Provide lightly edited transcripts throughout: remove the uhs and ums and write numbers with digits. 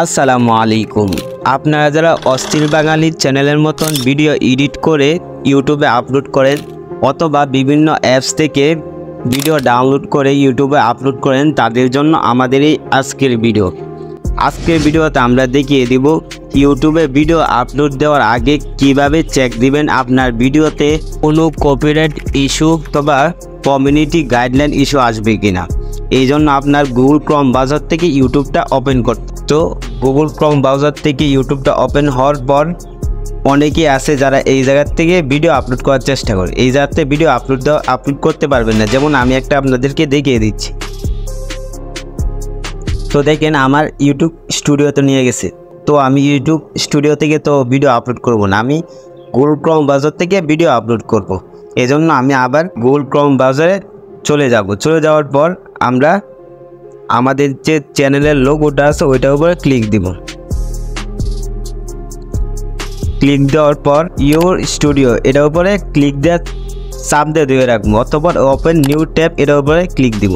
আসসালামু আলাইকুম। আপনারা যারা অস্থির বাঙালি চ্যানেলের মতন ভিডিও এডিট করে ইউটিউবে আপলোড করেন অথবা বিভিন্ন অ্যাপস থেকে ভিডিও ডাউনলোড করে ইউটিউবে আপলোড করেন, তাদের জন্য আমাদের এই আজকের ভিডিওতে আমরা দেখিয়ে দিব ইউটিউবে ভিডিও আপলোড দেওয়ার আগে কিভাবে চেক দিবেন আপনার ভিডিওতে কোনো কপিরাইট ইস্যু অথবা কমিউনিটি গাইডলাইন ইস্যু আসবে কিনা। এই জন্য আপনার গুগল ক্রোম ব্রাউজার থেকে ইউটিউবটা ওপেন করতে, তো গুগল ক্রোম ব্রাউজার থেকে ইউটিউবটা ওপেন হওয়ার পর অনেকেই আছে যারা এই জায়গার থেকে ভিডিও আপলোড করার চেষ্টা করে, এই জায়গাতে ভিডিও আপলোড করতে পারবেন না। যেমন আমি একটা আপনাদেরকে দেখিয়ে দিচ্ছি। তো দেখেন আমার ইউটিউব স্টুডিওতে নিয়ে গেছে, তো আমি ইউটিউব স্টুডিও থেকে তো ভিডিও আপলোড করব না, আমি গুগল ক্রোম ব্রাউজার থেকে ভিডিও আপলোড করব। এজন্য আমি আবার গুগল ক্রোম ব্রাউজারে চলে যাওয়ার পর আমরা আমাদের যে চ্যানেলের লোগোটা আছে ওইটার উপরে ক্লিক দিব। ক্লিক দেওয়ার পর ইউর স্টুডিও এটার উপরে ক্লিক দিয়ে চাপ দিয়ে রাখবো, অথবা ওপেন নিউ ট্যাব এটার উপরে ক্লিক দিব।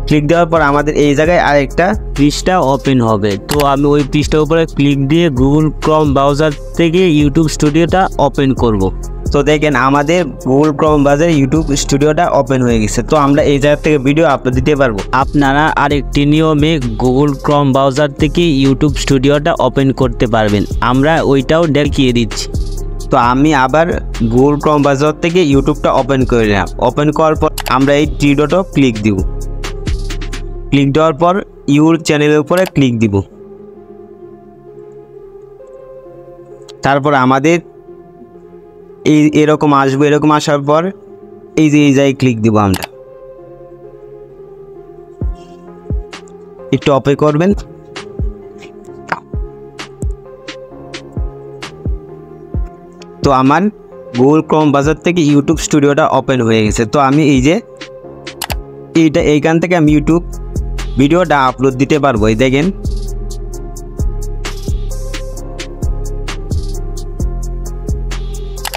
ক্লিক দেওয়ার পর আমাদের এই জায়গায় আরেকটা পৃষ্ঠা ওপেন হবে, তো আমি ওই পৃষ্ঠার উপরে ক্লিক দিয়ে গুগল ক্রোম ব্রাউজার থেকে ইউটিউব স্টুডিওটা ওপেন করব। তো দেখেন আমাদের গুগল ক্রোম ব্রাউজারে ইউটিউব স্টুডিওটা ওপেন হয়ে গেছে, তো আমরা এই জায়গা থেকে ভিডিও আপলোড দিতে পারবো। আপনারা আরেকটি নিয়মে গুগল ক্রোম ব্রাউজার থেকে ইউটিউব স্টুডিওটা ওপেন করতে পারবেন, আমরা ওইটাও দেখিয়ে দিচ্ছি। তো আমি আবার গুগল ক্রোম ব্রাউজার থেকে ইউটিউবটা ওপেন করে নিলাম। ওপেন করার পর আমরা এই থ্রি ডটও ক্লিক দিব। ক্লিক দেওয়ার পর ইউর চ্যানেলের উপরে ক্লিক দিব। তারপর আমাদের এরকম আসবে, এরকম আসার পর এই জায়গায় ক্লিক দিব। আমরা একটু অপেক্ষা করবেন। তো আমার গুগল ক্রোম ব্রাউজার থেকে ইউটিউব স্টুডিওটা ওপেন হয়ে গেছে, তো আমি এইখান থেকে আমি ইউটিউব ভিডিওটা আপলোড দিতে পারবো। এই দেখেন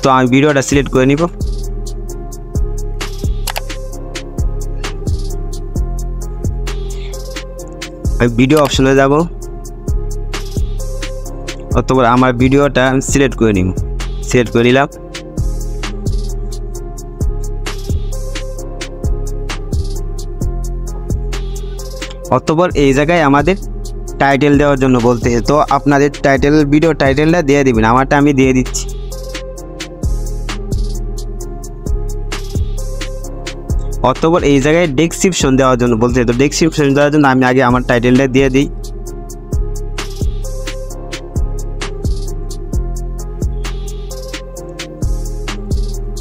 তো আমি ভিডিওটা সিলেক্ট করে নিব। আমি ভিডিও অপশনে যাব, অথবা আমার ভিডিওটা আমি সিলেক্ট করে নিব। সিলেক্ট করে নিলাম। অতঃপর এই জায়গায় আমাদের টাইটেল দেওয়ার জন্য বলতে, তো আপনাদের ভিডিও টাইটেলটা দিয়ে দিবেন। আমারটা আমি দিয়ে দিচ্ছি। অতঃপর এই জায়গায় ডেসক্রিপশন দেওয়ার জন্য বলতে, তো ডেসক্রিপশন দেওয়ার জন্য আমি আগে আমার টাইটেলটা দিয়ে দিই।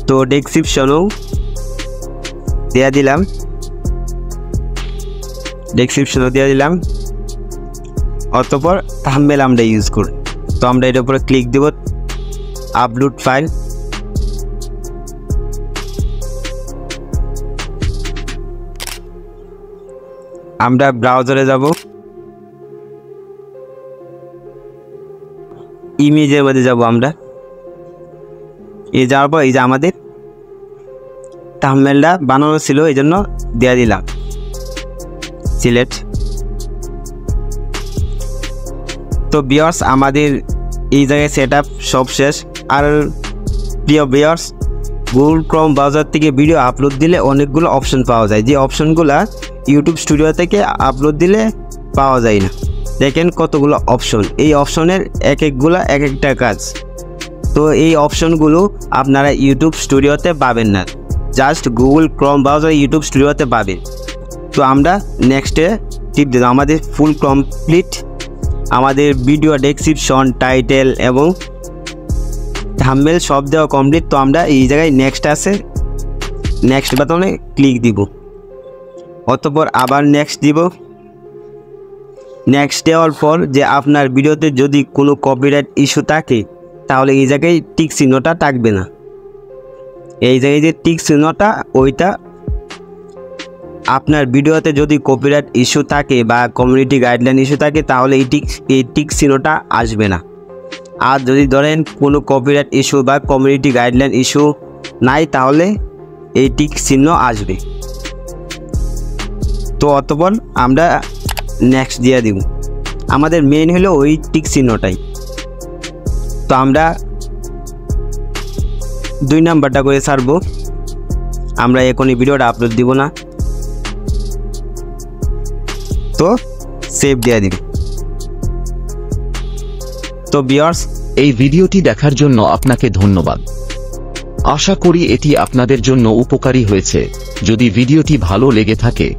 তো ডেসক্রিপশনও দিয়ে দিলাম। অতঃপর থাম্বনেল আমরা ইউজ করি, তো আমরা এটার উপরে ক্লিক দেব। আপলোড ফাইল, আমরা ব্রাউজারে যাব, ইমেজের মধ্যে যাব। আমরা যাওয়ার পর এই যে আমাদের থাম্বনেলটা বানানো ছিল, এই জন্য দিয়ে দিলাম সিলেক্ট। তো ভিউয়ার্স আমাদের এই জায়গায় সেটআপ সব শেষ। আর প্রিয় ভিউয়ার্স, গুগল ক্রোম ব্রাউজার থেকে ভিডিও আপলোড দিলে অনেকগুলো অপশন পাওয়া যায়, যে অপশনগুলো ইউটিউব স্টুডিও থেকে আপলোড দিলে পাওয়া যায় না। দেখেন কতগুলো অপশন, এই অপশনের এক একটা কাজ। তো এই অপশনগুলো আপনারা ইউটিউব স্টুডিওতে পাবেন না, just Google Chrome browser YouTube স্টুডিওতে পাবেন। তো আমরা নেক্সটে টিপ দিলাম। আমাদের ফুল কমপ্লিট, আমাদের ভিডিও ডেসক্রিপশন, টাইটেল এবং থাম্বনেল সব দেওয়া কমপ্লিট। তো আমরা এই জায়গায় নেক্সট আছে, নেক্সট বাটনে ক্লিক দিব। অতঃপর আবার নেক্সট দিব। নেক্সট দেওয়ার পর যে আপনার ভিডিওতে যদি কোনো কপিরাইট ইস্যু থাকে তাহলে এই জায়গায় টিক চিহ্নটা থাকবে না। এই জায়গায় যে টিক চিহ্নটা, ওইটা আপনার ভিডিওতে যদি কপিরাইট ইস্যু থাকে বা কমিউনিটি গাইডলাইন ইস্যু থাকে তাহলে এই টিক চিহ্নটা আসবে না। আর যদি ধরেন কোনো কপিরাইট ইস্যু বা কমিউনিটি গাইডলাইন ইস্যু নাই তাহলে এই টিক চিহ্ন আসবে। তো অতঃপর আমরা নেক্সট দিয়ে দিব। আমাদের মেইন হলো ওই টিক চিহ্নটাই। তো আমরা 2 নাম্বারটা করে ছাড়বো, আমরা এখনই ভিডিওটা আপলোড দিব না। তো সেভ দিয়ে দিন। তো ভিউয়ার্স, এই ভিডিওটি দেখার জন্য আপনাকে ধন্যবাদ। আশা করি এটি আপনাদের জন্য উপকারী হয়েছে। যদি ভিডিওটি ভালো লেগে থাকে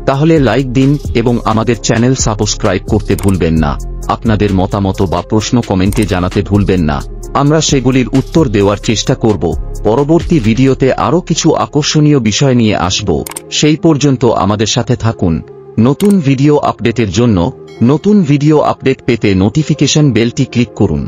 তাহলে লাইক দিন এবং আমাদের চ্যানেল সাবস্ক্রাইব করতে ভুলবেন না। আপনাদের মতামত বা প্রশ্ন কমেন্টে জানাতে ভুলবেন না, আমরা সেগুলির উত্তর দেওয়ার চেষ্টা করব। পরবর্তী ভিডিওতে আরও কিছু আকর্ষণীয় বিষয় নিয়ে আসব। সেই পর্যন্ত আমাদের সাথে থাকুন। নতুন ভিডিও আপডেটের জন্য নতুন ভিডিও আপডেট পেতে নোটিফিকেশন বেলটি ক্লিক করুন।